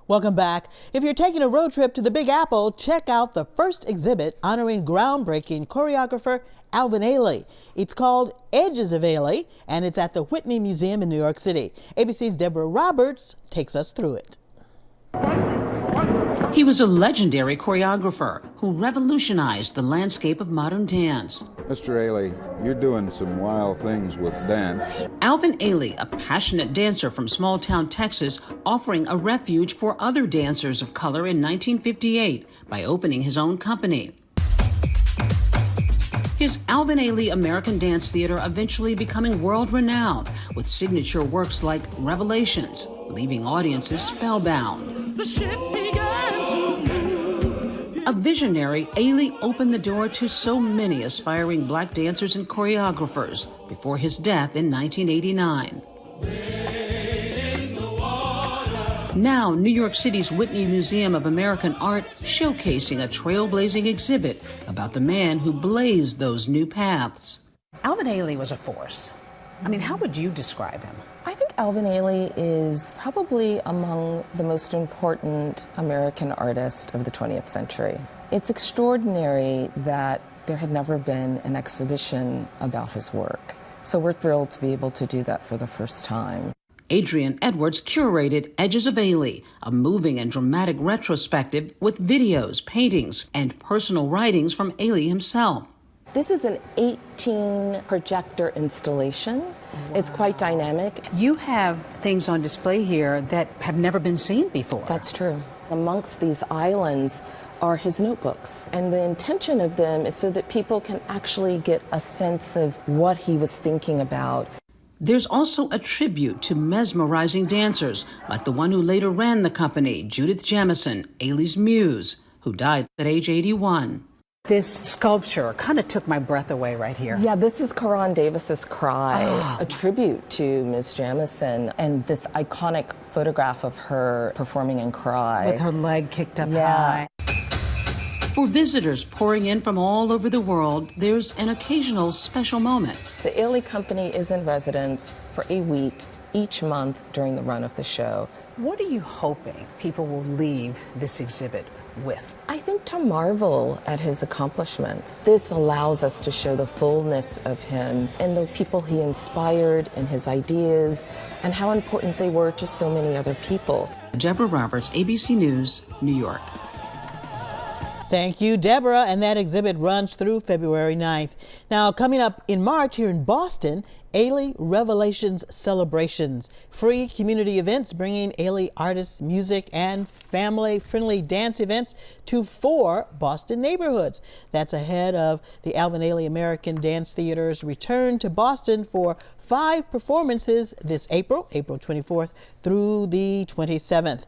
Welcome back. If you're taking a road trip to the Big Apple, check out the first exhibit honoring groundbreaking choreographer Alvin Ailey. It's called Edges of Ailey, and it's at the Whitney Museum in New York City. ABC's Deborah Roberts takes us through it. He was a legendary choreographer who revolutionized the landscape of modern dance. Mr. Ailey, you're doing some wild things with dance. Alvin Ailey, a passionate dancer from small-town Texas, offering a refuge for other dancers of color in 1958 by opening his own company. His Alvin Ailey American Dance Theater eventually becoming world-renowned with signature works like Revelations, leaving audiences spellbound. The ship began to move. A visionary, Ailey opened the door to so many aspiring black dancers and choreographers before his death in 1989. Now, New York City's Whitney Museum of American Art showcasing a trailblazing exhibit about the man who blazed those new paths. Alvin Ailey was a force. I mean, how would you describe him? I think Alvin Ailey is probably among the most important American artists of the 20th century. It's extraordinary that there had never been an exhibition about his work. So we're thrilled to be able to do that for the first time. Adrienne Edwards curated Edges of Ailey, a moving and dramatic retrospective with videos, paintings, and personal writings from Ailey himself. This is an 18 projector installation. Wow. It's quite dynamic. You have things on display here that have never been seen before. That's true. Amongst these islands are his notebooks, and the intention of them is so that people can actually get a sense of what he was thinking about. There's also a tribute to mesmerizing dancers, like the one who later ran the company, Judith Jamison, Ailey's muse, who died at age 81. This sculpture kind of took my breath away right here. Yeah, this is Karan Davis's Cry, a tribute to Ms. Jamison, and this iconic photograph of her performing in Cry. With her leg kicked up high. For visitors pouring in from all over the world, there's an occasional special moment. The Ailey Company is in residence for a week each month during the run of the show. What are you hoping people will leave this exhibit with? I think to marvel at his accomplishments. This allows us to show the fullness of him and the people he inspired and his ideas and how important they were to so many other people. Deborah Roberts, ABC News, New York. Thank you, Deborah. And that exhibit runs through February 9th. Now, coming up in March here in Boston, Ailey Revelations Celebrations. Free community events bringing Ailey artists, music, and family-friendly dance events to 4 Boston neighborhoods. That's ahead of the Alvin Ailey American Dance Theater's return to Boston for 5 performances this April 24th through the 27th.